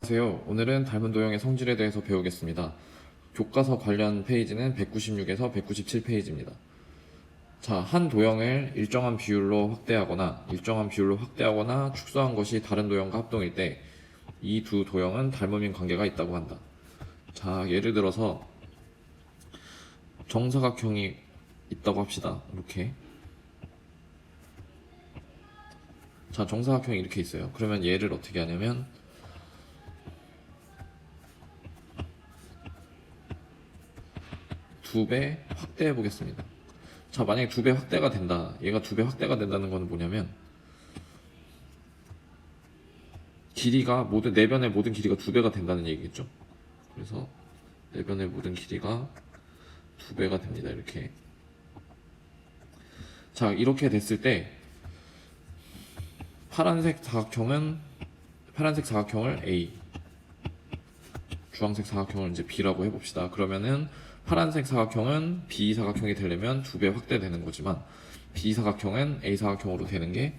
안녕하세요. 오늘은 닮은 도형의 성질에 대해서 배우겠습니다. 교과서 관련 페이지는 196에서 197페이지입니다. 자, 한 도형을 일정한 비율로 확대하거나 축소한 것이 다른 도형과 합동일 때 이 두 도형은 닮음인 관계가 있다고 한다. 자, 예를 들어서 정사각형이 있다고 합시다. 이렇게. 자, 정사각형이 이렇게 있어요. 그러면 얘를 어떻게 하냐면 두 배 확대해 보겠습니다. 자, 만약에 두 배 확대가 된다. 얘가 두 배 확대가 된다는 건 뭐냐면 길이가 내변의 모든 길이가 두 배가 된다는 얘기겠죠. 그래서 내변의 모든 길이가 두 배가 됩니다. 이렇게. 자, 이렇게 됐을 때 파란색 사각형을 A, 주황색 사각형을 이제 B라고 해봅시다. 그러면은 파란색 사각형은 B 사각형이 되려면 두 배 확대되는 거지만 B 사각형은 A 사각형으로 되는 게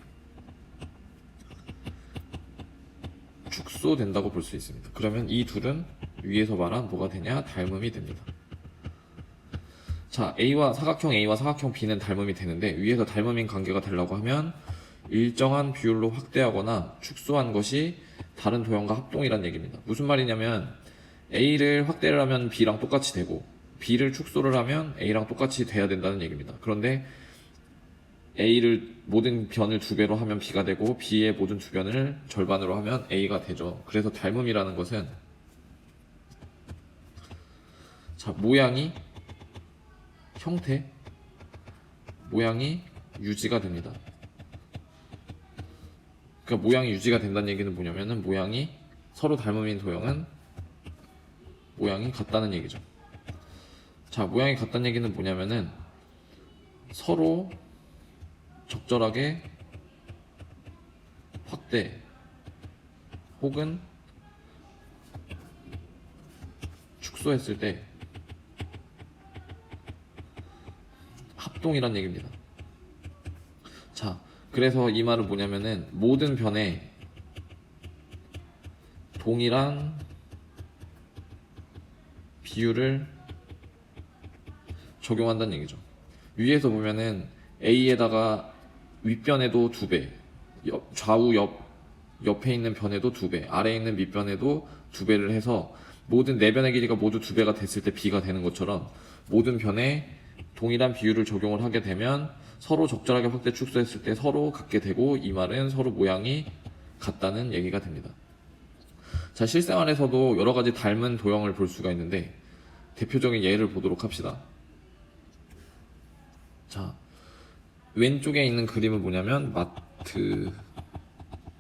축소된다고 볼 수 있습니다. 그러면 이 둘은 위에서 말한 뭐가 되냐? 닮음이 됩니다. 자, 사각형 A와 사각형 B는 닮음이 되는데 위에서 닮음인 관계가 되려고 하면 일정한 비율로 확대하거나 축소한 것이 다른 도형과 합동이란 얘기입니다. 무슨 말이냐면 A를 확대를 하면 B랑 똑같이 되고 B를 축소를 하면 A랑 똑같이 돼야 된다는 얘기입니다. 그런데 A를 모든 변을 두 배로 하면 B가 되고 B의 모든 두 변을 절반으로 하면 A가 되죠. 그래서 닮음이라는 것은 자, 모양이 유지가 됩니다. 그러니까 모양이 유지가 된다는 얘기는 뭐냐면은 모양이 서로 닮음인 도형은 모양이 같다는 얘기죠. 자, 모양이 같다는 얘기는 뭐냐면은 서로 적절하게 확대 혹은 축소했을 때 합동이란 얘기입니다. 자, 그래서 이 말은 뭐냐면은 모든 변에 동일한 비율을 적용한다는 얘기죠. 위에서 보면은 A에다가 윗변에도 두 배, 옆에 있는 변에도 두 배, 아래에 있는 밑변에도 두 배를 해서 모든 네 변의 길이가 모두 두 배가 됐을 때 B가 되는 것처럼 모든 변에 동일한 비율을 적용을 하게 되면 서로 적절하게 확대 축소했을 때 서로 같게 되고 이 말은 서로 모양이 같다는 얘기가 됩니다. 자, 실생활에서도 여러 가지 닮은 도형을 볼 수가 있는데 대표적인 예를 보도록 합시다. 자, 왼쪽에 있는 그림은 뭐냐면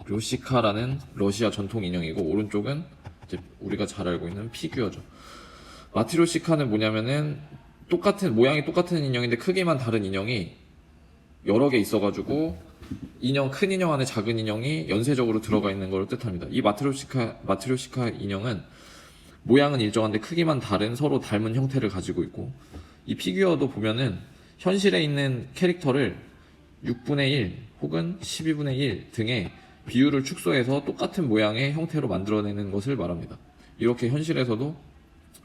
마트료시카라는 러시아 전통 인형이고 오른쪽은 이제 우리가 잘 알고 있는 피규어죠. 마트료시카는 뭐냐면은 모양이 똑같은 인형인데 크기만 다른 인형이 여러 개 있어가지고 큰 인형 안에 작은 인형이 연쇄적으로 들어가 있는 걸 뜻합니다. 이 마트료시카 인형은 모양은 일정한데 크기만 다른 서로 닮은 형태를 가지고 있고 이 피규어도 보면은 현실에 있는 캐릭터를 6분의 1 혹은 12분의 1 등의 비율을 축소해서 똑같은 모양의 형태로 만들어내는 것을 말합니다. 이렇게 현실에서도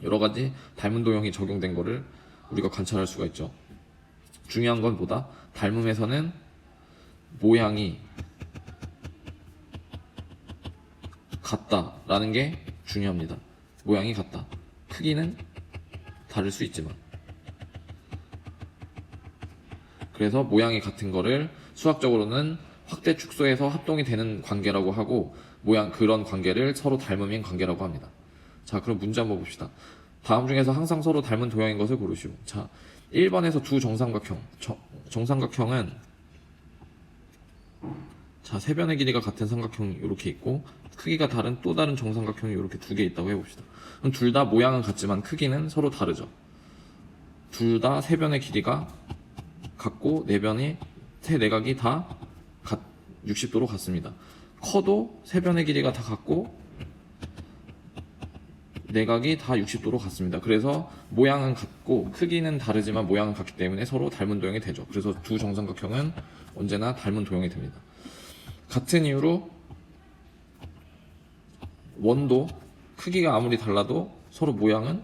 여러 가지 닮은 도형이 적용된 것을 우리가 관찰할 수가 있죠. 중요한 건 뭐다? 닮음에서는 모양이 같다라는 게 중요합니다. 모양이 같다. 크기는 다를 수 있지만. 그래서 모양이 같은 거를 수학적으로는 확대 축소해서 합동이 되는 관계라고 하고 그런 관계를 서로 닮음인 관계라고 합니다. 자, 그럼 문제 한번 봅시다. 다음 중에서 항상 서로 닮은 도형인 것을 고르시오. 자, 1번에서 두 정삼각형은 자, 세 변의 길이가 같은 삼각형이 이렇게 있고 크기가 다른 또 다른 정삼각형이 이렇게 두 개 있다고 해봅시다. 그럼 둘 다 모양은 같지만 크기는 서로 다르죠. 둘 다 세 변의 길이가 같고 세 내각이 다 60도로 같습니다. 커도 세 변의 길이가 다 같고 내각이 다 60도로 같습니다. 그래서 모양은 같고 크기는 다르지만 모양은 같기 때문에 서로 닮은 도형이 되죠. 그래서 두 정삼각형은 언제나 닮은 도형이 됩니다. 같은 이유로 원도 크기가 아무리 달라도 서로 모양은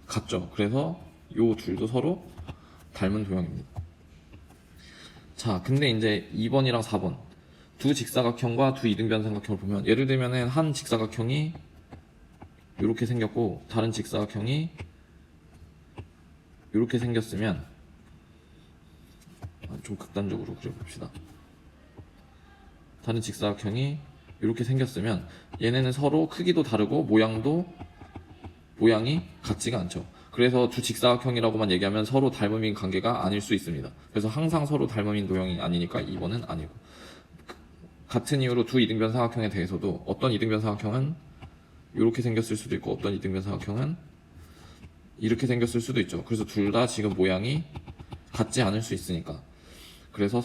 같죠. 그래서 요 둘도 서로 닮은 도형입니다. 자, 근데 이제 2번이랑 4번 두 직사각형과 두 이등변 삼각형을 보면, 예를 들면은 한 직사각형이 이렇게 생겼고 다른 직사각형이 이렇게 생겼으면, 좀 극단적으로 그려봅시다. 다른 직사각형이 이렇게 생겼으면 얘네는 서로 크기도 다르고 모양이 같지가 않죠. 그래서 두 직사각형이라고만 얘기하면 서로 닮음인 관계가 아닐 수 있습니다. 그래서 항상 서로 닮음인 도형이 아니니까 2번은 아니고, 같은 이유로 두 이등변 삼각형에 대해서도 어떤 이등변 삼각형은 이렇게 생겼을 수도 있고 어떤 이등변 삼각형은 이렇게 생겼을 수도 있죠. 그래서 둘 다 지금 모양이 같지 않을 수 있으니까, 그래서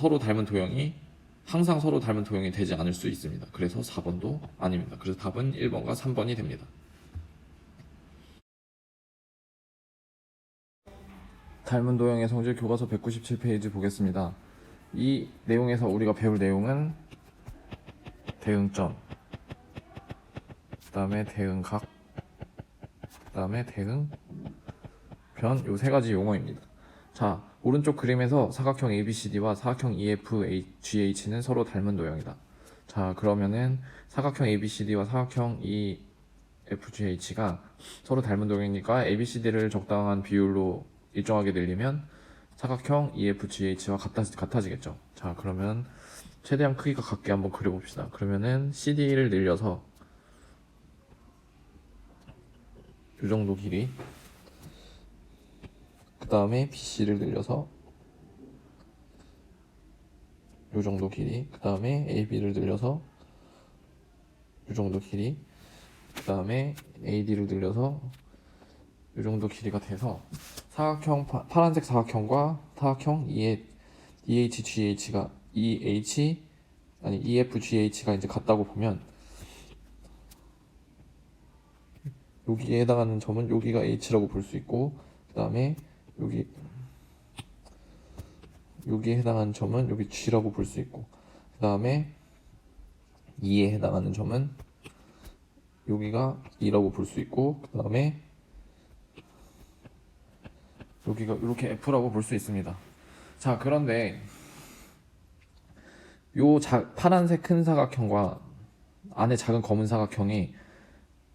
항상 서로 닮은 도형이 되지 않을 수 있습니다. 그래서 4번도 아닙니다. 그래서 답은 1번과 3번이 됩니다. 닮은 도형의 성질 교과서 197페이지 보겠습니다. 이 내용에서 우리가 배울 내용은 대응점, 그 다음에 대응각, 그 다음에 대응변, 요 세 가지 용어입니다. 자, 오른쪽 그림에서 사각형 ABCD와 사각형 EFGH는 서로 닮은 도형이다. 자, 그러면은 사각형 ABCD와 사각형 EFGH가 서로 닮은 도형이니까 ABCD를 적당한 비율로 일정하게 늘리면 사각형 EFGH와 같아지겠죠. 자, 그러면 최대한 크기가 같게 한번 그려봅시다. 그러면은 CD를 늘려서 이 정도 길이, 그 다음에 BC를 늘려서 이 정도 길이, 그 다음에 AB를 늘려서 이 정도 길이, 그 다음에 AD를 늘려서 이 정도 길이가 돼서 사각형 파란색 사각형과 사각형 EFGH가 이제 같다고 보면, 여기에 해당하는 점은 여기가 H라고 볼 수 있고, 그 다음에 여기에 해당하는 점은 여기 G라고 볼 수 있고, 그 다음에 E에 해당하는 점은 여기가 E라고 볼 수 있고, 그 다음에 여기가 이렇게 F라고 볼 수 있습니다. 자, 그런데 요 파란색 큰 사각형과 안에 작은 검은 사각형이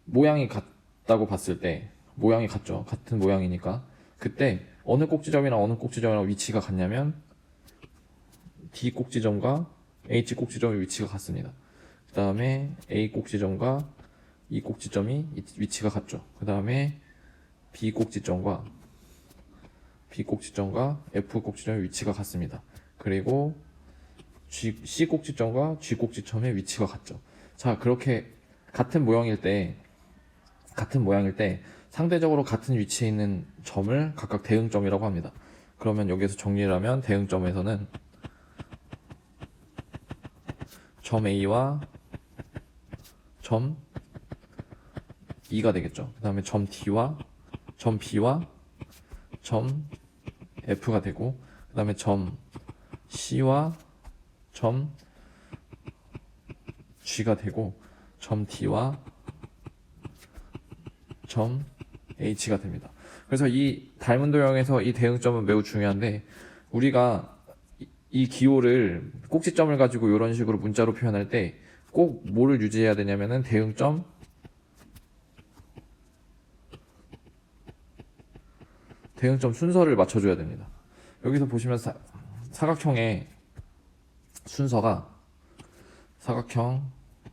모양이 같다고 봤을 때, 모양이 같죠. 같은 모양이니까. 그때 어느 꼭지점이랑 위치가 같냐면 D 꼭지점과 H 꼭지점의 위치가 같습니다. 그 다음에 A 꼭지점과 E 꼭지점이 위치가 같죠. 그 다음에 B 꼭지점과 F 꼭지점의 위치가 같습니다. 그리고 C 꼭지점과 G 꼭지점의 위치가 같죠. 자, 그렇게 같은 모양일 때 상대적으로 같은 위치에 있는 점을 각각 대응점이라고 합니다. 그러면 여기에서 정리를 하면 대응점에서는 점 A와 점 E가 되겠죠. 그 다음에 점 D와 점 B와 점 F가 되고, 그 다음에 점 C와 점 G가 되고, 점 D와 점 H가 됩니다. 그래서 이 닮은 도형에서 이 대응점은 매우 중요한데, 우리가 이 기호를 꼭지점을 가지고 이런 식으로 문자로 표현할 때 꼭 뭐를 유지해야 되냐면은 대응점 순서를 맞춰줘야 됩니다. 여기서 보시면 사각형의 순서가 사각형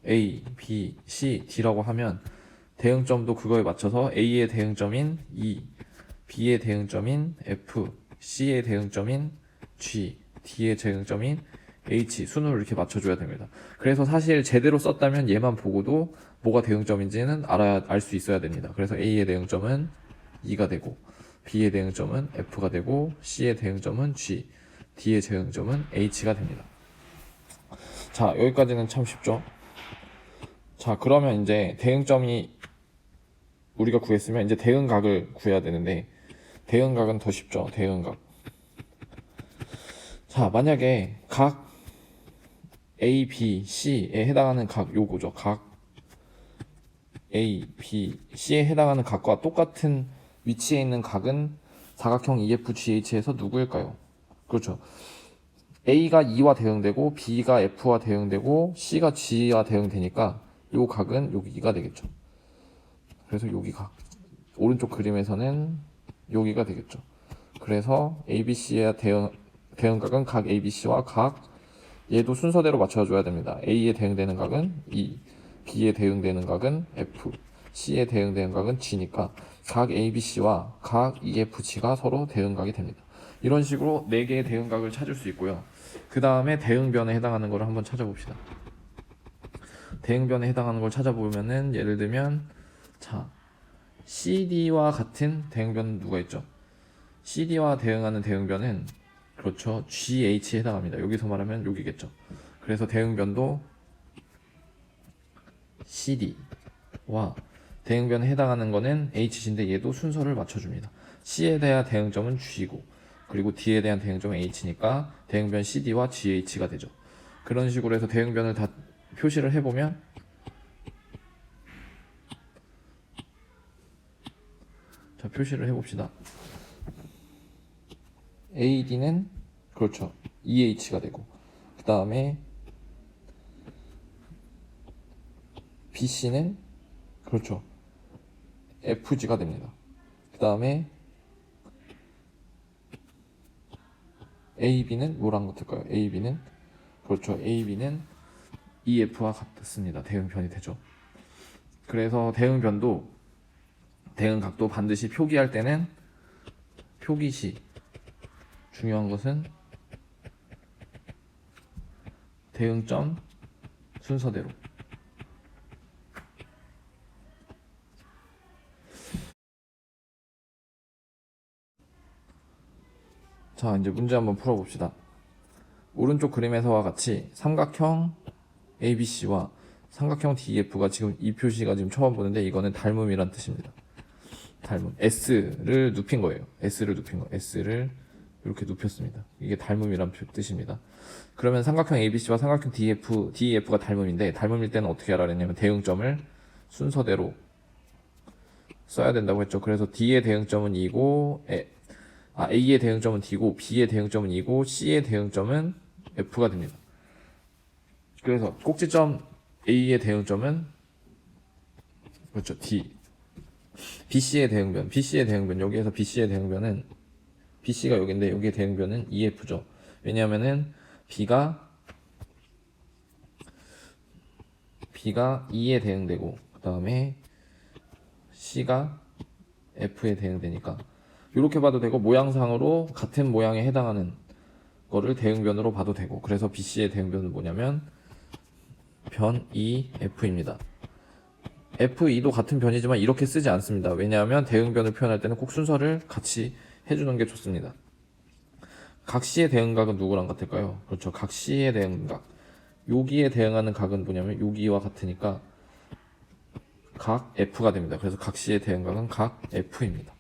A, B, C, D라고 하면 대응점도 그거에 맞춰서 A의 대응점인 E, B의 대응점인 F, C의 대응점인 G, D의 대응점인 H 순으로 이렇게 맞춰줘야 됩니다. 그래서 사실 제대로 썼다면 얘만 보고도 뭐가 대응점인지는 알 수 있어야 됩니다. 그래서 A의 대응점은 E가 되고, B의 대응점은 F가 되고, C의 대응점은 G, D의 대응점은 H가 됩니다. 자, 여기까지는 참 쉽죠? 자, 그러면 이제 대응점이 우리가 구했으면 이제 대응각을 구해야 되는데, 대응각은 더 쉽죠. 대응각. 자, 만약에 각 A, B, C에 해당하는 각 요거죠. 각 A, B, C에 해당하는 각과 똑같은 위치에 있는 각은 사각형 EFGH에서 누구일까요? 그렇죠. A가 E와 대응되고 B가 F와 대응되고 C가 G와 대응되니까 이 각은 여기가 되겠죠. 그래서 여기 각 오른쪽 그림에서는 여기가 되겠죠. 그래서 ABC의 대응각은 각 ABC와 각 얘도 순서대로 맞춰줘야 됩니다. A에 대응되는 각은 E, B에 대응되는 각은 F, C에 대응되는 각은 G니까 각 ABC와 각 EFG가 서로 대응각이 됩니다. 이런 식으로 4개의 대응각을 찾을 수 있고요. 그 다음에 대응변에 해당하는 걸 한번 찾아봅시다. 대응변에 해당하는 걸 찾아보면은 예를 들면 자 CD와 같은 대응변은 누가 있죠? CD와 대응하는 대응변은 그렇죠. GH에 해당합니다. 여기서 말하면 여기겠죠. 그래서 대응변도 CD와 대응변에 해당하는 거는 HG인데 얘도 순서를 맞춰줍니다. C에 대한 대응점은 G고 그리고 D에 대한 대응점은 H니까 대응변 CD와 GH가 되죠. 그런 식으로 해서 대응변을 다 표시를 해보면 자 표시를 해봅시다. AD는 그렇죠. EH가 되고 그 다음에 BC는 그렇죠. FG가 됩니다. 그 다음에 AB는 뭐랑 같을까요? AB는 그렇죠. AB는 EF와 같습니다. 대응변이 되죠. 그래서 대응각도 반드시 표기할 때는 표기 시 중요한 것은 대응점 순서대로 자 이제 문제 한번 풀어봅시다. 오른쪽 그림에서와 같이 삼각형 ABC와 삼각형 DEF가 지금 이 표시가 지금 처음 보는데 이거는 닮음이란 뜻입니다. 닮음 S를 눕힌 거예요. S를 이렇게 눕혔습니다. 이게 닮음이란 뜻입니다. 그러면 삼각형 ABC와 삼각형 DEF가 닮음인데 닮음일 때는 어떻게 하라 그랬냐면 대응점을 순서대로 써야 된다고 했죠. 그래서 D의 대응점은 2고 A의 대응점은 D고 B의 대응점은 2고 C의 대응점은 F가 됩니다. 그래서 꼭지점 A의 대응점은 그렇죠. D. BC의 대응변 여기에서 BC의 대응변은 BC가 여기인데 여기의 대응변은 EF죠. 왜냐하면은 B가 E에 대응되고 그 다음에 C가 F에 대응되니까 이렇게 봐도 되고 모양상으로 같은 모양에 해당하는 거를 대응변으로 봐도 되고 그래서 BC의 대응변은 뭐냐면 변 EF입니다. F2도 같은 변이지만 이렇게 쓰지 않습니다. 왜냐하면 대응변을 표현할 때는 꼭 순서를 같이 해주는 게 좋습니다. 각 C의 대응각은 누구랑 같을까요? 그렇죠. 각 C의 대응각. 여기에 대응하는 각은 뭐냐면 여기와 같으니까 각 F가 됩니다. 그래서 각 C의 대응각은 각 F입니다.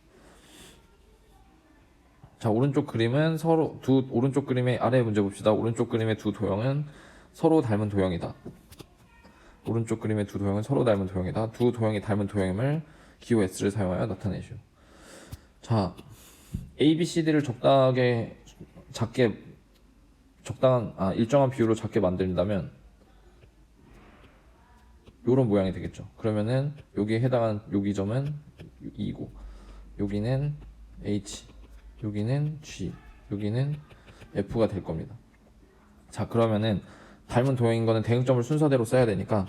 자, 오른쪽 그림은 오른쪽 그림의 아래 문제 봅시다. 오른쪽 그림의 두 도형은 서로 닮은 도형이다. 오른쪽 그림의 두 도형은 서로 닮은 도형이다. 두 도형이 닮은 도형임을 기호 S를 사용하여 나타내시오. 자, A, B, C, D를 일정한 비율로 작게 만든다면 요런 모양이 되겠죠. 그러면은 여기에 해당하는 여기 점은 2고 여기는 H, 여기는 G, 여기는 F가 될 겁니다. 자, 그러면은 닮은 도형인 거는 대응점을 순서대로 써야 되니까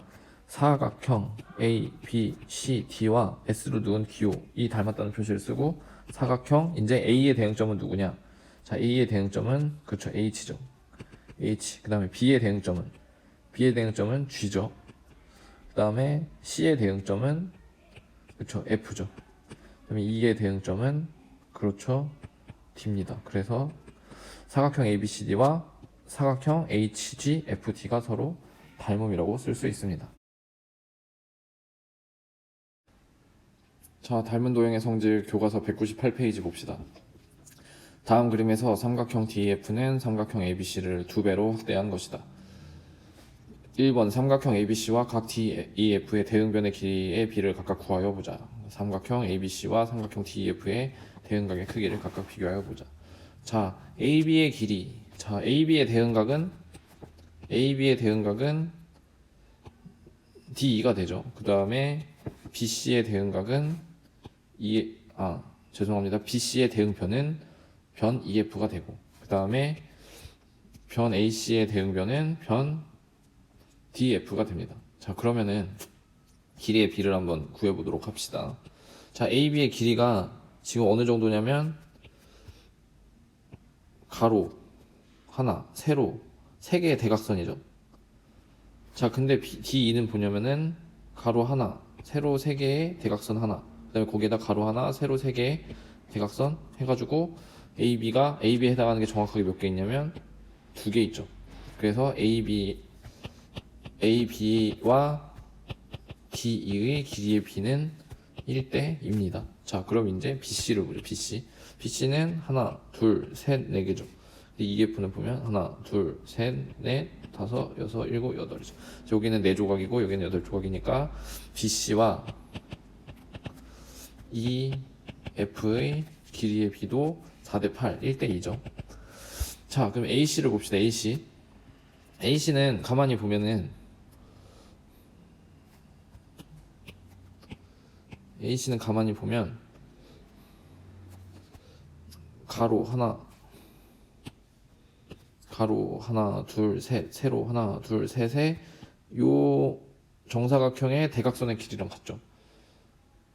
사각형 A, B, C, D와 S로 누운 기호 이 닮았다는 표시를 쓰고 사각형 이제 A의 대응점은 누구냐? 자, A의 대응점은 그렇죠. H죠. H. 그다음에 B의 대응점은 G죠. 그다음에 C의 대응점은 그렇죠. F죠. 그다음에 E의 대응점은 그렇죠. D입니다. 그래서 사각형 ABCD와 사각형 HGFD가 서로 닮음이라고 쓸 수 있습니다. 자, 닮은 도형의 성질 교과서 198페이지 봅시다. 다음 그림에서 삼각형 DEF는 삼각형 ABC를 2배로 확대한 것이다. 1번 삼각형 ABC와 각 DEF의 대응변의 길이의 비를 각각 구하여 보자. 삼각형 ABC와 삼각형 DEF의 대응각의 크기를 각각 비교하여 보자. 자, AB의 길이. 자, AB의 대응각은 DE가 되죠. 그 다음에 BC의 대응각은 죄송합니다. BC의 대응편은 변 EF가 되고, 그 다음에 변 AC의 대응변은 변 DF가 됩니다. 자, 그러면은 길이의 비를 한번 구해보도록 합시다. 자, AB의 길이가 지금 어느 정도냐면 가로 하나, 세로 세 개의 대각선이죠. 자, 근데 DE는 뭐냐면은 가로 하나, 세로 세 개의 대각선 하나, 그 다음에 거기에다 가로 하나, 세로 세 개의 대각선 해가지고 AB에 해당하는 게 정확하게 몇 개 있냐면 두 개 있죠. 그래서 AB와 DE의 길이의 B는 1대2입니다. 자, 그럼 이제 BC를 보죠. BC는 하나, 둘, 셋, 네 개죠. EF는 보면 하나, 둘, 셋, 넷, 다섯, 여섯, 일곱, 여덟이죠. 여기는 네 조각이고 여기는 여덟 조각이니까 BC와 EF의 길이의 B도 4대8, 1대2죠. 자, 그럼 AC를 봅시다. AC는 가만히 보면은 가로 하나, 둘, 셋, 세로 하나, 둘, 셋에 요 정사각형의 대각선의 길이랑 같죠.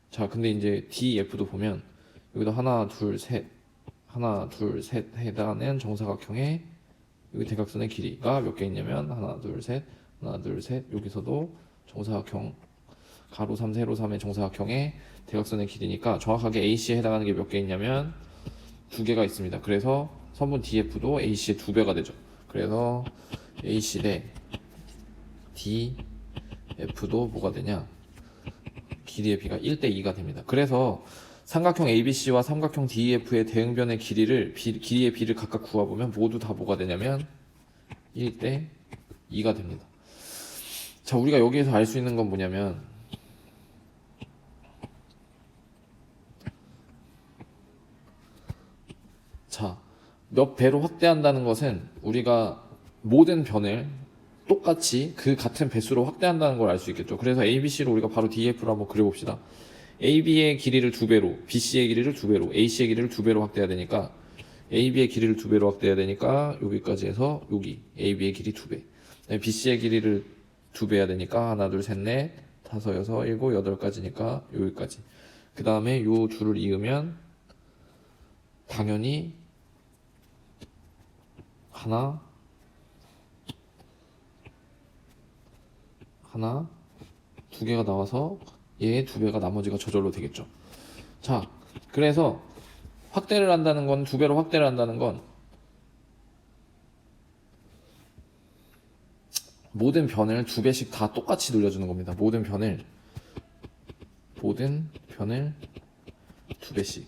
자, 근데 이제 DF도 보면 여기다 하나, 둘, 셋 해당하는 정사각형의 여기 대각선의 길이가 몇 개 있냐면 하나, 둘, 셋 여기서도 정사각형 가로 3, 세로 3의 정사각형의 대각선의 길이니까 정확하게 AC에 해당하는 게 몇 개 있냐면 두 개가 있습니다. 그래서 선분 DF도 AC의 두 배가 되죠. 그래서 AC 대 DF도 뭐가 되냐? 길이의 비가 1대2가 됩니다. 그래서 삼각형 ABC와 삼각형 DEF의 대응변의 길이의 비를 각각 구해보면 모두 다 뭐가 되냐면 1대2가 됩니다. 자, 우리가 여기에서 알 수 있는 건 뭐냐면 자, 몇 배로 확대한다는 것은 우리가 모든 변을 똑같이 그 같은 배수로 확대한다는 걸 알 수 있겠죠. 그래서 ABC로 우리가 바로 DF로 한번 그려봅시다. AB의 길이를 2배로, BC의 길이를 2배로, AC의 길이를 2배로 확대해야 되니까 AB의 길이를 2배로 확대해야 되니까 여기까지 해서 여기 AB의 길이 2배, BC의 길이를 2배 해야 되니까 하나, 둘, 셋, 넷, 다섯, 여섯, 일곱, 여덟까지니까 여기까지. 그 다음에 요 줄을 이으면 당연히 하나, 두 개가 나와서 얘 두 배가 나머지가 저절로 되겠죠. 자, 그래서 확대를 한다는 건, 두 배로 확대를 한다는 건 모든 변을 두 배씩 다 똑같이 늘려주는 겁니다. 모든 변을 두 배씩.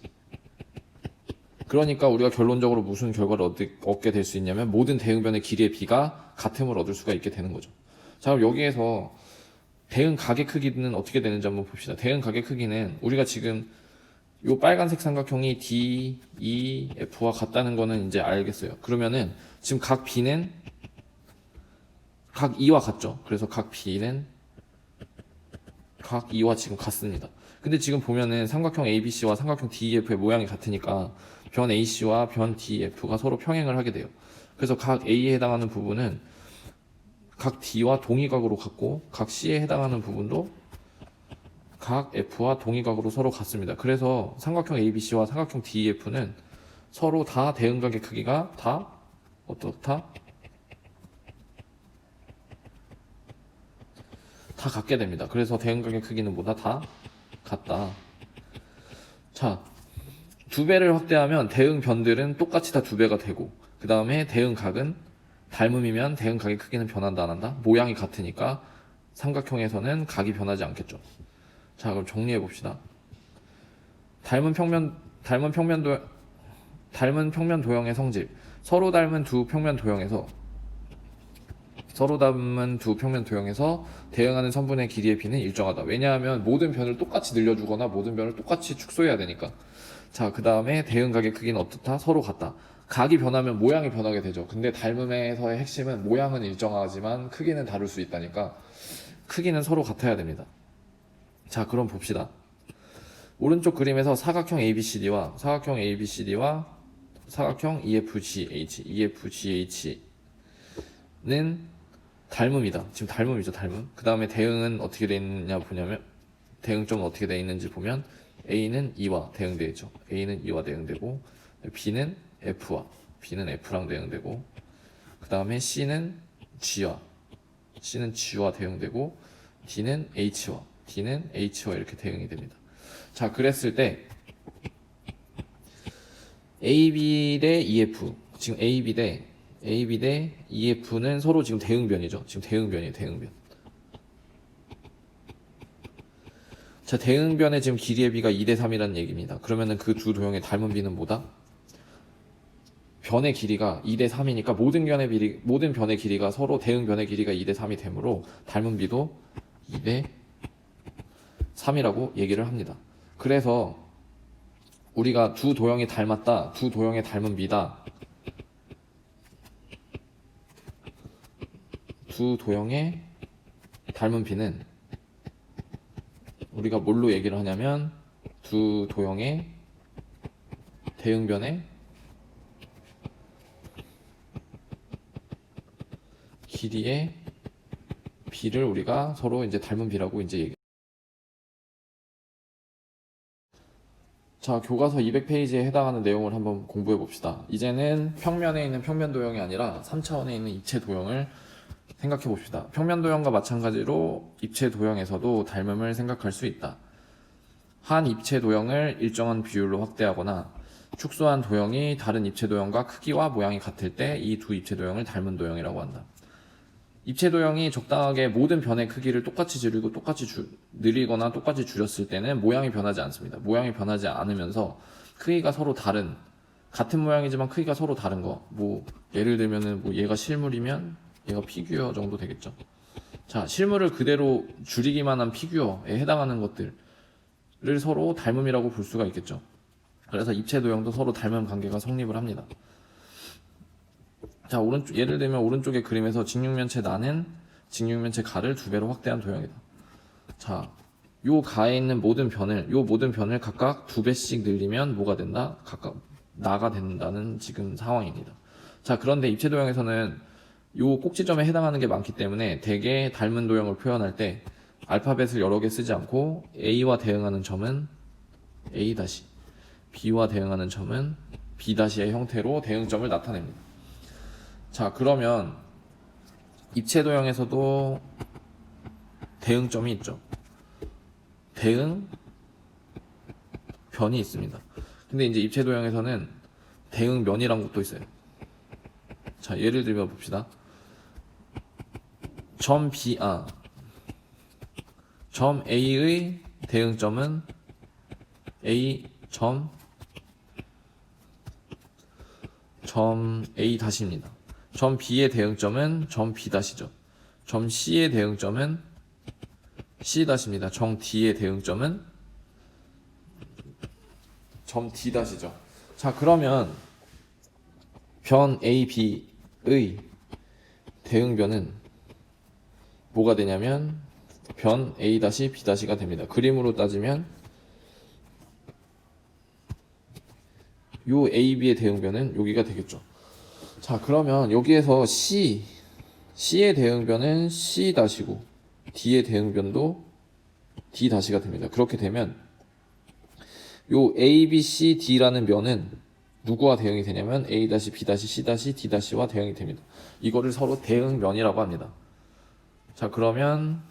그러니까 우리가 결론적으로 무슨 결과를 얻게 될 수 있냐면 모든 대응변의 길이의 비가 같음을 얻을 수가 있게 되는 거죠. 자, 그럼 여기에서 대응각의 크기는 어떻게 되는지 한번 봅시다. 대응각의 크기는 우리가 지금 요 빨간색 삼각형이 DEF와 같다는 거는 이제 알겠어요. 그러면은 지금 각 B는 각 E와 같죠. 그래서 각 B는 각 E와 지금 같습니다. 근데 지금 보면은 삼각형 ABC와 삼각형 DEF의 모양이 같으니까 변 AC와 변 DEF가 서로 평행을 하게 돼요. 그래서 각 A에 해당하는 부분은 각 D와 동의각으로 같고 각 C에 해당하는 부분도 각 F와 동의각으로 서로 같습니다. 그래서 삼각형 ABC와 삼각형 DEF는 서로 다 대응각의 크기가 다 어떻다? 다 같게 됩니다. 그래서 대응각의 크기는 뭐다? 다 같다. 자, 두 배를 확대하면 대응변들은 똑같이 다 두 배가 되고, 그 다음에 대응각은 닮음이면 대응각의 크기는 변한다 안 한다? 모양이 같으니까 삼각형에서는 각이 변하지 않겠죠. 자, 그럼 정리해 봅시다. 닮은 평면 도형의 성질. 서로 닮은 두 평면 도형에서 서로 닮은 두 평면 도형에서 대응하는 선분의 길이의 비는 일정하다. 왜냐하면 모든 변을 똑같이 늘려주거나 모든 변을 똑같이 축소해야 되니까. 자, 그 다음에 대응각의 크기는 어떻다? 서로 같다. 각이 변하면 모양이 변하게 되죠. 근데 닮음에서의 핵심은 모양은 일정하지만 크기는 다를 수 있다니까 크기는 서로 같아야 됩니다. 자, 그럼 봅시다. 오른쪽 그림에서 사각형 ABCD와 사각형 EFGH는 닮음이다. 지금 닮음이죠, 닮음. 그 다음에 대응은 어떻게 되어 있느냐 보냐면, 대응점은 어떻게 되어 있는지 보면, A는 2와 대응되어 있죠. A는 2와 대응되고, B는 F랑 대응되고, 그 다음에 C는 G와 대응되고, D는 H와 이렇게 대응이 됩니다. 자, 그랬을 때, AB 대 EF, 지금 AB 대 EF는 서로 지금 대응변이죠. 지금 대응변이에요, 대응변. 자, 대응변의 지금 길이의 비가 2대 3이라는 얘기입니다. 그러면은 그 두 도형의 닮은 비는 뭐다? 변의 길이가 2대 3이니까 모든 변의 길이가 서로 대응변의 길이가 2대 3이 되므로 닮은 비도 2대 3이라고 얘기를 합니다. 그래서 우리가 두 도형이 닮았다, 두 도형의 닮은 비다, 두 도형의 닮은 비는 우리가 뭘로 얘기를 하냐면 두 도형의 대응변의 길이의 비를 우리가 서로 이제 닮은 비라고 이제 얘기. 자, 교과서 200페이지에 해당하는 내용을 한번 공부해 봅시다. 이제는 평면에 있는 평면 도형이 아니라 3차원에 있는 입체 도형을 생각해 봅시다. 평면 도형과 마찬가지로 입체 도형에서도 닮음을 생각할 수 있다. 한 입체 도형을 일정한 비율로 확대하거나 축소한 도형이 다른 입체 도형과 크기와 모양이 같을 때 이 두 입체 도형을 닮은 도형이라고 한다. 입체 도형이 적당하게 모든 변의 크기를 똑같이 줄이고 늘리거나 똑같이 줄였을 때는 모양이 변하지 않습니다. 모양이 변하지 않으면서 크기가 서로 다른, 같은 모양이지만 크기가 서로 다른 거, 예를 들면은 얘가 실물이면 얘가 피규어 정도 되겠죠. 자, 실물을 그대로 줄이기만 한 피규어에 해당하는 것들을 서로 닮음이라고 볼 수가 있겠죠. 그래서 입체 도형도 서로 닮음 관계가 성립을 합니다. 자, 예를 들면 오른쪽의 그림에서 직육면체 나는 직육면체 가를 2배로 확대한 도형이다. 자, 요 가에 있는 모든 변을 각각 2배씩 늘리면 뭐가 된다? 각각 나가 된다는 지금 상황입니다. 자, 그런데 입체 도형에서는 요 꼭지점에 해당하는 게 많기 때문에 대개 닮은 도형을 표현할 때 알파벳을 여러 개 쓰지 않고 A와 대응하는 점은 A-, B와 대응하는 점은 B-의 형태로 대응점을 나타냅니다. 자, 그러면 입체 도형에서도 대응점이 있죠. 대응변이 있습니다. 근데 이제 입체 도형에서는 대응면이란 것도 있어요. 자, 예를 들어 봅시다. 점 A의 대응점은 점 A-입니다. 점 B의 대응점은 점 B-죠. 점 C의 대응점은 C-입니다. 점 D의 대응점은 점 D-죠. 자, 그러면 변 A, B의 대응변은 뭐가 되냐면 변 A-, B-가 됩니다. 그림으로 따지면 요 A, B의 대응변은 여기가 되겠죠. 자, 그러면 여기에서 C의 대응변은 C-고 D의 대응변도 D-가 됩니다. 그렇게 되면 요 A, B, C, D라는 면은 누구와 대응이 되냐면 A-, B-, C-, D-와 대응이 됩니다. 이거를 서로 대응면이라고 합니다. 자, 그러면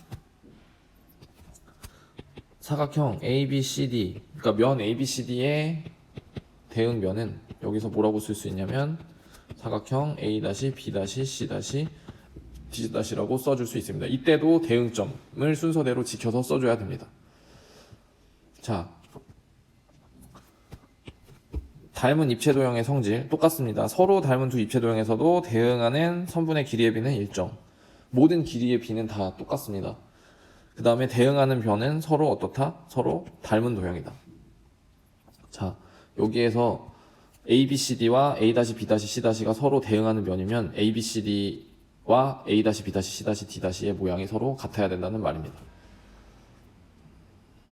사각형 ABCD, 그러니까 면 ABCD의 대응면은 여기서 뭐라고 쓸 수 있냐면 사각형 A-, B-, C-, D-라고 써줄 수 있습니다. 이때도 대응점을 순서대로 지켜서 써줘야 됩니다. 자, 닮은 입체 도형의 성질 똑같습니다. 서로 닮은 두 입체 도형에서도 대응하는 선분의 길이의 비는 일정. 모든 길이의 b는 다 똑같습니다. 그 다음에 대응하는 변은 서로 어떻다? 서로 닮은 도형이다. 자, 여기에서 ABCD와 A-B-C-가 서로 대응하는 변이면 ABCD와 A-B-C-D의 모양이 서로 같아야 된다는 말입니다.